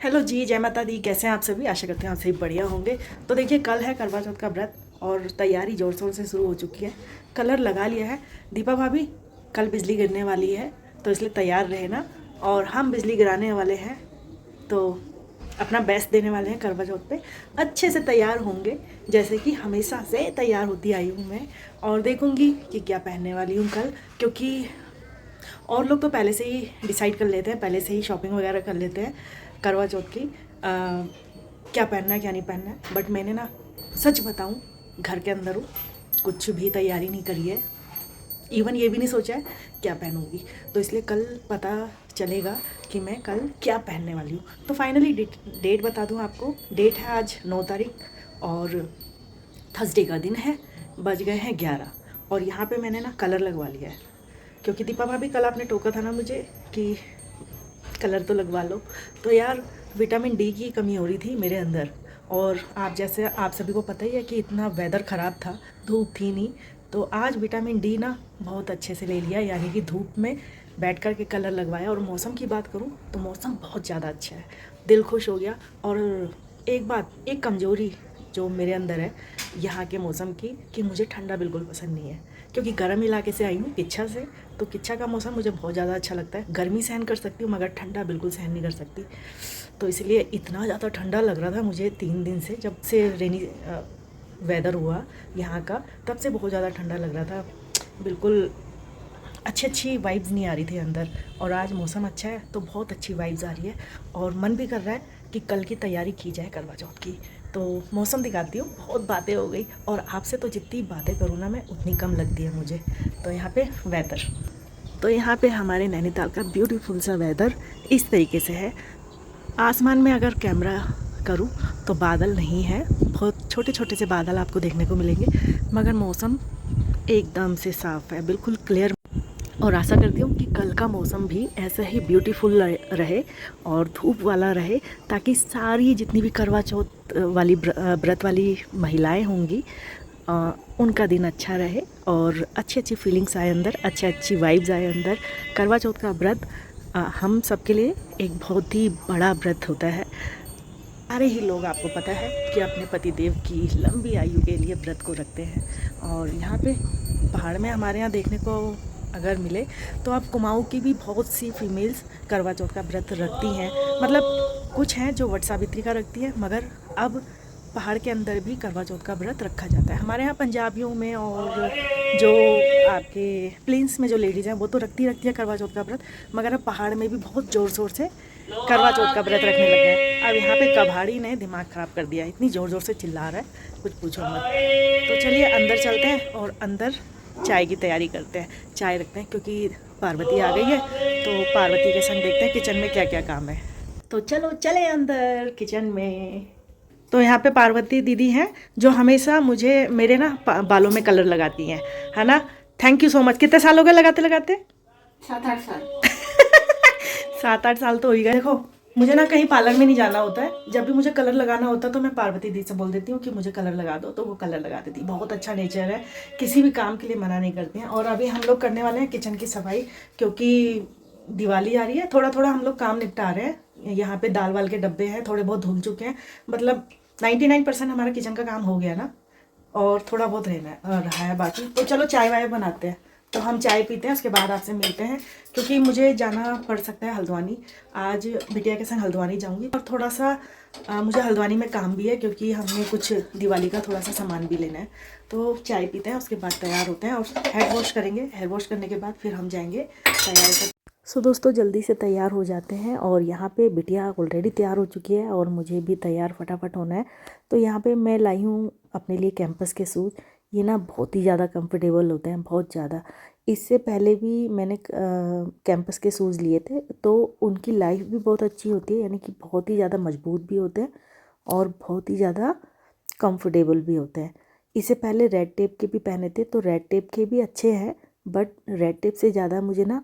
Hello जी, जय माता दी। कैसे हैं आप सभी? आशा करते हैं आप सभी बढ़िया होंगे। तो देखिए, कल है करवा चौथ का व्रत और तैयारी ज़ोर शोर से शुरू हो चुकी है। कलर लगा लिया है। दीपा भाभी, कल बिजली गिरने वाली है तो इसलिए तैयार रहे ना। और हम बिजली गिराने वाले हैं तो अपना बेस्ट देने वाले हैं करवा चौथ पे। अच्छे से तैयार होंगे जैसे कि हमेशा से तैयार होती आई हूँ मैं। और देखूँगी कि क्या पहनने वाली हूँ कल, क्योंकि और लोग तो पहले से ही डिसाइड कर लेते हैं, पहले से ही शॉपिंग वगैरह कर लेते हैं करवा चौथ की क्या पहनना है क्या नहीं पहनना है। बट मैंने ना, सच बताऊं, घर के अंदर हूँ, कुछ भी तैयारी नहीं करी है। इवन ये भी नहीं सोचा है क्या पहनूंगी। तो इसलिए कल पता चलेगा कि मैं कल क्या पहनने वाली हूँ। तो फाइनली डेट बता दूँ आपको। डेट है आज 9 तारीख और थर्सडे का दिन है। बज गए हैं 11 और यहाँ पे मैंने ना कलर लगवा लिया है, क्योंकि दीपा भाभी कल आपने टोका था ना मुझे कि कलर तो लगवा लो। तो यार, विटामिन डी की कमी हो रही थी मेरे अंदर। और आप जैसे आप सभी को पता ही है कि इतना वेदर ख़राब था, धूप थी नहीं। तो आज विटामिन डी ना बहुत अच्छे से ले लिया, यानी कि धूप में बैठ कर के कलर लगवाया। और मौसम की बात करूँ तो मौसम बहुत ज़्यादा अच्छा है, दिल खुश हो गया। और एक बात, एक कमज़ोरी जो मेरे अंदर है यहाँ के मौसम की, कि मुझे ठंडा बिल्कुल पसंद नहीं है, क्योंकि गर्म इलाके से आई हूँ, किच्छा से। तो किच्छा का मौसम मुझे बहुत ज़्यादा अच्छा लगता है। गर्मी सहन कर सकती हूँ मगर ठंडा बिल्कुल सहन नहीं कर सकती। तो इसलिए इतना ज़्यादा ठंडा लग रहा था मुझे 3 दिन से, जब से रेनी वेदर हुआ यहाँ का, तब से बहुत ज़्यादा ठंडा लग रहा था। बिल्कुल अच्छी अच्छी वाइब्स नहीं आ रही थी अंदर। और आज मौसम अच्छा है तो बहुत अच्छी वाइब्स आ रही है। और मन भी कर रहा है कि कल की तैयारी की जाए करवा चौथ की। तो मौसम दिखाती हूँ। बहुत बातें हो गई और आपसे तो जितनी बातें करूँ ना मैं, उतनी कम लगती है मुझे। तो यहाँ पे वेदर, तो यहाँ पे हमारे नैनीताल का ब्यूटीफुल सा वेदर इस तरीके से है। आसमान में अगर कैमरा करूँ तो बादल नहीं है, बहुत छोटे छोटे से बादल आपको देखने को मिलेंगे, मगर मौसम एकदम से साफ़ है, बिल्कुल क्लियर। और आशा करती हूँ कि कल का मौसम भी ऐसा ही ब्यूटीफुल रहे और धूप वाला रहे, ताकि सारी जितनी भी करवा चौथ वाली व्रत वाली महिलाएं होंगी, उनका दिन अच्छा रहे और अच्छी अच्छी फीलिंग्स आए अंदर, अच्छी अच्छी वाइब्स आए अंदर। करवा चौथ का व्रत हम सबके लिए एक बहुत ही बड़ा व्रत होता है। सारे ही लोग, आपको पता है, कि अपने पतिदेव की लंबी आयु के लिए व्रत को रखते हैं। और यहाँ पे पहाड़ में हमारे यहाँ देखने को अगर मिले तो आप कुमाऊँ की भी बहुत सी फीमेल्स करवा चौथ का व्रत रखती हैं। मतलब कुछ हैं जो वट सावित्री का रखती हैं, मगर अब पहाड़ के अंदर भी करवा चौथ का व्रत रखा जाता है। हमारे यहाँ पंजाबियों में और जो आपके प्लेन्स में जो लेडीज़ हैं वो तो रखती है करवा चौथ का व्रत, मगर अब पहाड़ में भी बहुत ज़ोर शोर से करवा चौथ का व्रत रखने लग गए। अब यहाँ पे कबाड़ी ने दिमाग ख़राब कर दिया, इतनी ज़ोर ज़ोर से चिल्ला रहा है, कुछ पूछो मत। तो चलिए अंदर चलते हैं और अंदर चाय की तैयारी करते हैं, चाय रखते हैं, क्योंकि पार्वती आ गई है। तो पार्वती के संग देखते हैं किचन में क्या क्या काम है। तो चलो चले अंदर किचन में। तो यहाँ पे पार्वती दीदी हैं जो हमेशा मुझे मेरे ना बालों में कलर लगाती हैं, है ना। Thank you so much. कितने साल हो गए लगाते लगाते? 7-8 साल। 7-8 साल तो हो ही गए। देखो, मुझे ना कहीं पार्लर में नहीं जाना होता है, जब भी मुझे कलर लगाना होता है तो मैं पार्वती दी से बोल देती हूँ कि मुझे कलर लगा दो, तो वो कलर लगा देती। बहुत अच्छा नेचर है, किसी भी काम के लिए मना नहीं करते हैं। और अभी हम लोग करने वाले हैं किचन की सफाई, क्योंकि दिवाली आ रही है। थोड़ा थोड़ा हम लोग काम निपटा रहे हैं। यहाँ पे दाल वाल के डब्बे हैं, थोड़े बहुत धुल चुके हैं। मतलब 99% हमारा किचन का काम हो गया ना, और थोड़ा बहुत रहा है बाकी। तो चलो चाय वाय बनाते हैं। तो हम चाय पीते हैं, उसके बाद आपसे मिलते हैं, क्योंकि मुझे जाना पड़ सकता है हल्द्वानी। आज बिटिया के संग हल्द्वानी जाऊंगी। और थोड़ा सा मुझे हल्द्वानी में काम भी है, क्योंकि हमने कुछ दिवाली का थोड़ा सा सामान भी लेना है। तो चाय पीते हैं, उसके बाद तैयार होते हैं और हेयर वॉश करेंगे। हेयर वॉश करने के बाद फिर हम जाएंगे तैयार कर। सो दोस्तों, जल्दी से तैयार हो जाते हैं। और यहाँ पे बिटिया ऑलरेडी तैयार हो चुकी है और मुझे भी तैयार फटाफट होना है। तो यहाँ पे मैं लाई हूँ अपने लिए कैंपस के शूज़। ये ना बहुत ही ज़्यादा कंफर्टेबल होते हैं, बहुत ज़्यादा। इससे पहले भी मैंने कैंपस के शूज़ लिए थे, तो उनकी लाइफ भी बहुत अच्छी होती है, यानी कि बहुत ही ज़्यादा मजबूत भी होते हैं और बहुत ही ज़्यादा कंफर्टेबल भी होते हैं। इससे पहले रेड टेप के भी पहने थे, तो रेड टेप के भी अच्छे हैं, बट रेड टेप से ज़्यादा मुझे ना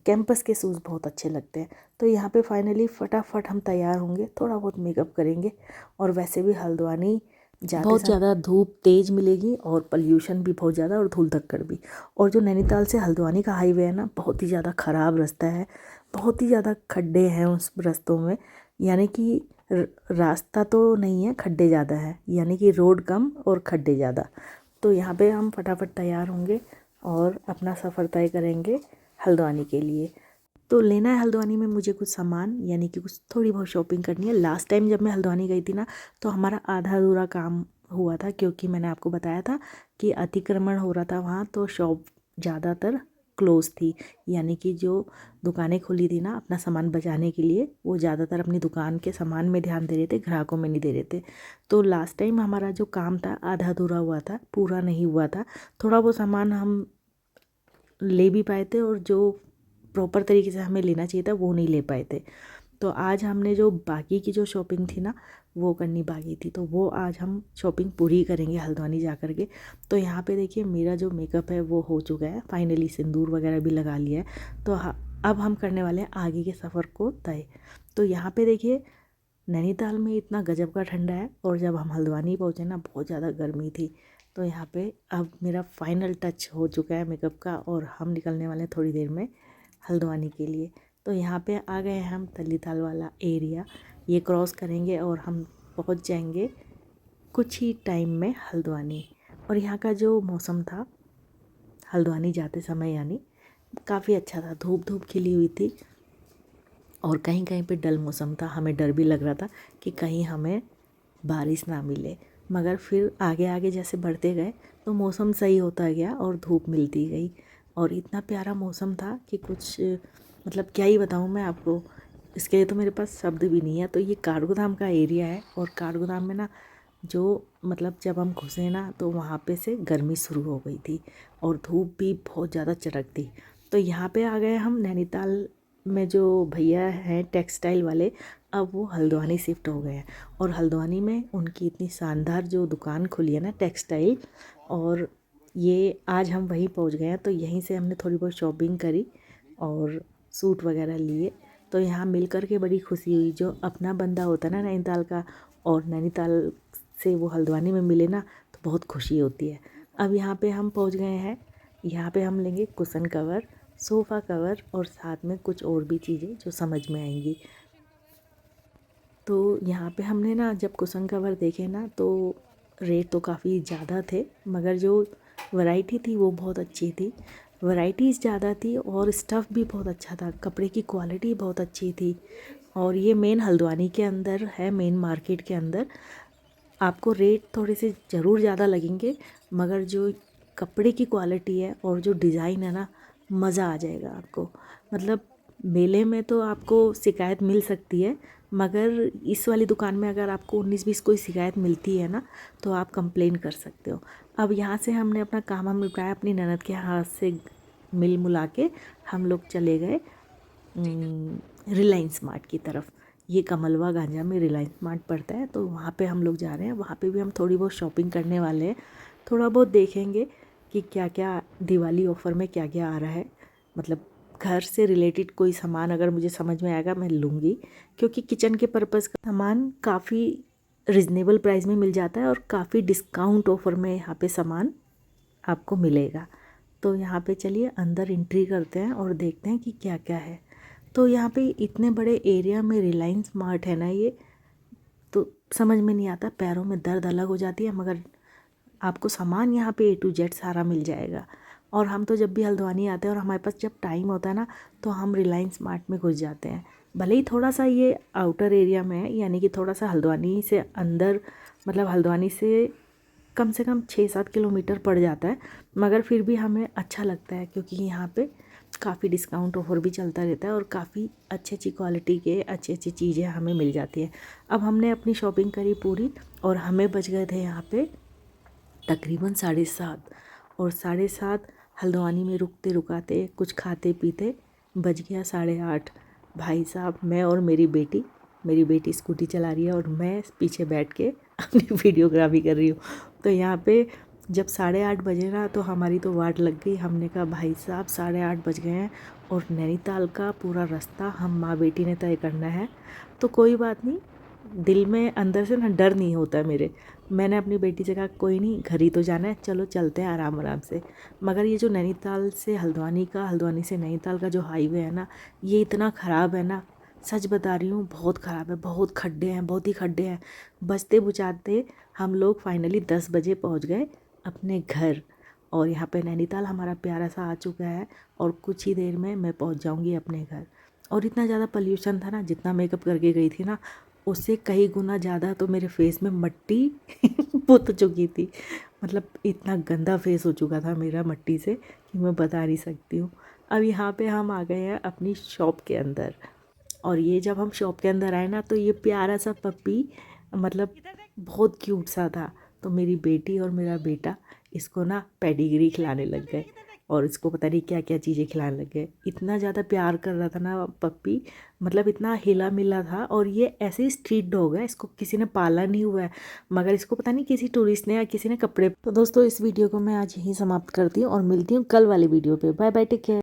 कैंपस के शूज़ बहुत अच्छे लगते हैं। तो यहाँ पे फाइनली फटाफट हम तैयार होंगे, थोड़ा बहुत मेकअप करेंगे। और वैसे भी हल्द्वानी जाते बहुत ज़्यादा धूप तेज़ मिलेगी और पोल्यूशन भी बहुत ज़्यादा और धूल धक्कड़ भी। और जो नैनीताल से हल्द्वानी का हाईवे है ना, बहुत ही ज़्यादा ख़राब रास्ता है, बहुत ही ज़्यादा खड्डे हैं उस रास्तों में। यानी कि रास्ता तो नहीं है, खड्डे ज़्यादा है, यानी कि रोड कम और खड्डे ज़्यादा। तो यहाँ पे हम फटाफट तैयार होंगे और अपना सफ़र तय करेंगे हल्द्वानी के लिए। तो लेना है हल्द्वानी में मुझे कुछ सामान, यानी कि कुछ थोड़ी बहुत शॉपिंग करनी है। लास्ट टाइम जब मैं हल्द्वानी गई थी ना, तो हमारा आधा अधूरा काम हुआ था, क्योंकि मैंने आपको बताया था कि अतिक्रमण हो रहा था वहाँ, तो शॉप ज़्यादातर क्लोज थी। यानी कि जो दुकानें खुली थी ना अपना सामान बचाने के लिए, वो ज़्यादातर अपनी दुकान के सामान में ध्यान दे रहे थे, ग्राहकों में नहीं दे रहे थे। तो लास्ट टाइम हमारा जो काम था आधा अधूरा हुआ था, पूरा नहीं हुआ था। थोड़ा वो सामान हम ले भी पाए थे और जो प्रॉपर तरीके से हमें लेना चाहिए था वो नहीं ले पाए थे। तो आज हमने जो बाकी की जो शॉपिंग थी ना वो करनी बाकी थी, तो वो आज हम शॉपिंग पूरी करेंगे हल्द्वानी जा कर के। तो यहाँ पे देखिए मेरा जो मेकअप है वो हो चुका है फाइनली, सिंदूर वगैरह भी लगा लिया है। तो अब हम करने वाले हैं आगे के सफ़र को तय। तो यहाँ पे देखिए नैनीताल में इतना गजब का ठंडा है, और जब हम हल्द्वानी पहुँचे ना बहुत ज़्यादा गर्मी थी। तो यहाँ पे अब मेरा फाइनल टच हो चुका है मेकअप का, और हम निकलने वाले हैं थोड़ी देर में हल्द्वानी के लिए। तो यहाँ पे आ गए हैं हम तलीताल वाला एरिया, ये क्रॉस करेंगे और हम पहुँच जाएंगे कुछ ही टाइम में हल्द्वानी। और यहाँ का जो मौसम था हल्द्वानी जाते समय यानी काफ़ी अच्छा था, धूप धूप खिली हुई थी, और कहीं कहीं पे डल मौसम था। हमें डर भी लग रहा था कि कहीं हमें बारिश ना मिले, मगर फिर आगे आगे जैसे बढ़ते गए तो मौसम सही होता गया और धूप मिलती गई, और इतना प्यारा मौसम था कि कुछ मतलब क्या ही बताऊँ मैं आपको, इसके लिए तो मेरे पास शब्द भी नहीं है। तो ये काठगोदाम का एरिया है, और काठगोदाम में ना जो मतलब जब हम घुसे ना तो वहाँ पे से गर्मी शुरू हो गई थी, और धूप भी बहुत ज़्यादा चटक थी। तो यहाँ पे आ गए हम नैनीताल में, जो भैया हैं टेक्सटाइल वाले, अब वो हल्द्वानी शिफ्ट हो गए हैं, और हल्द्वानी में उनकी इतनी शानदार जो दुकान खुली है ना टेक्सटाइल, और ये आज हम वहीं पहुंच गए हैं। तो यहीं से हमने थोड़ी बहुत शॉपिंग करी और सूट वगैरह लिए। तो यहाँ मिल कर के बड़ी खुशी हुई, जो अपना बंदा होता है ना नैनीताल का, और नैनीताल से वो हल्द्वानी में मिले ना तो बहुत खुशी होती है। अब यहाँ पे हम पहुँच गए हैं, यहाँ पे हम लेंगे कुशन कवर, सोफ़ा कवर, और साथ में कुछ और भी चीज़ें जो समझ में आएंगी। तो यहाँ पे हमने ना जब कुशन कवर देखे ना तो रेट तो काफ़ी ज़्यादा थे, मगर जो वैरायटी थी वो बहुत अच्छी थी। वैरायटीज़ ज़्यादा थी और स्टफ़ भी बहुत अच्छा था, कपड़े की क्वालिटी बहुत अच्छी थी। और ये मेन हल्द्वानी के अंदर है, मेन मार्केट के अंदर। आपको रेट थोड़े से ज़रूर ज़्यादा लगेंगे, मगर जो कपड़े की क्वालिटी है और जो डिज़ाइन है ना, मज़ा आ जाएगा आपको। मतलब मेले में तो आपको शिकायत मिल सकती है, मगर इस वाली दुकान में अगर आपको 19-20 कोई शिकायत मिलती है ना तो आप कंप्लेन कर सकते हो। अब यहाँ से हमने अपना काम हम निपटाया, अपनी ननद के हाथ से मिल मुला के हम लोग चले गए रिलायंस मार्ट की तरफ। ये कमलवा गांजा में रिलायंस मार्ट पड़ता है, तो वहाँ पे हम लोग जा रहे हैं। वहाँ पे भी हम थोड़ी बहुत शॉपिंग करने वाले हैं, थोड़ा बहुत देखेंगे कि क्या क्या दिवाली ऑफ़र में क्या क्या आ रहा है। मतलब घर से रिलेटेड कोई सामान अगर मुझे समझ में आएगा मैं लूँगी, क्योंकि किचन के पर्पज़ का सामान काफ़ी रिजनेबल प्राइस में मिल जाता है, और काफ़ी डिस्काउंट ऑफ़र में यहाँ पे सामान आपको मिलेगा। तो यहाँ पे चलिए अंदर एंट्री करते हैं और देखते हैं कि क्या क्या है। तो यहाँ पे इतने बड़े एरिया में रिलायंस मार्ट है ना, ये तो समझ में नहीं आता, पैरों में दर्द अलग हो जाती है, मगर आपको सामान यहाँ पे A to Z सारा मिल जाएगा। और हम तो जब भी हल्द्वानी आते हैं और हमारे पास जब टाइम होता है ना तो हम रिलायंस मार्ट में घुस जाते हैं। भले ही थोड़ा सा ये आउटर एरिया में है, यानी कि थोड़ा सा हल्द्वानी से अंदर, मतलब हल्द्वानी से कम 6-7 किलोमीटर पड़ जाता है, मगर फिर भी हमें अच्छा लगता है, क्योंकि यहाँ पे काफ़ी डिस्काउंट ऑफर भी चलता रहता है, और काफ़ी अच्छी अच्छी क्वालिटी के अच्छी अच्छी चीज़ें हमें मिल जाती है। अब हमने अपनी शॉपिंग करी पूरी, और हमें बच गए थे यहाँ पे तकरीबन 7:30, और 7:30 हल्द्वानी में रुकते रुकाते कुछ खाते पीते बज गया 8:30। भाई साहब, मैं और मेरी बेटी स्कूटी चला रही है और मैं पीछे बैठ के अपनी वीडियोग्राफी कर रही हूँ। तो यहाँ पे जब 8:30 बजे ना तो हमारी तो वाट लग गई। हमने कहा भाई साहब 8:30 बज गए हैं, और नैनीताल का पूरा रास्ता हम माँ बेटी ने तय करना है। तो कोई बात नहीं, दिल में अंदर से ना डर नहीं होता है मेरे। मैंने अपनी बेटी से कहा कोई नहीं, घर ही तो जाना है, चलो चलते हैं आराम आराम से। मगर ये जो नैनीताल से हल्द्वानी का, हल्द्वानी से नैनीताल का जो हाईवे है ना, ये इतना ख़राब है ना, सच बता रही हूँ, बहुत ख़राब है, बहुत खड्डे हैं, बहुत ही खड्डे हैं। बजते बुझाते हम लोग फाइनली 10 बजे पहुँच गए अपने घर। और यहाँ पे नैनीताल हमारा प्यारा सा आ चुका है और कुछ ही देर में मैं पहुँच जाऊँगी अपने घर। और इतना ज़्यादा पॉल्यूशन था ना, जितना मेकअप करके गई थी ना, उससे कई गुना ज़्यादा तो मेरे फेस में मट्टी पुत चुकी थी। मतलब इतना गंदा फेस हो चुका था मेरा मट्टी से कि मैं बता नहीं सकती हूँ। अब यहाँ पे हम आ गए हैं अपनी शॉप के अंदर। और ये जब हम शॉप के अंदर आए ना, तो ये प्यारा सा पप्पी, मतलब बहुत क्यूट सा था। तो मेरी बेटी और मेरा बेटा इसको ना पेडिग्री खिलाने लग गए और इसको पता नहीं क्या क्या चीज़ें खिलाने लग गए। इतना ज़्यादा प्यार कर रहा था ना पप्पी, मतलब इतना हिला मिला था। और ये ऐसे ही स्ट्रीट डॉग है, इसको किसी ने पाला नहीं हुआ है, मगर इसको पता नहीं किसी टूरिस्ट ने या किसी ने कपड़े। तो दोस्तों, इस वीडियो को मैं आज यहीं समाप्त करती हूँ और मिलती हूँ कल वाली वीडियो पे। Bye bye, take care.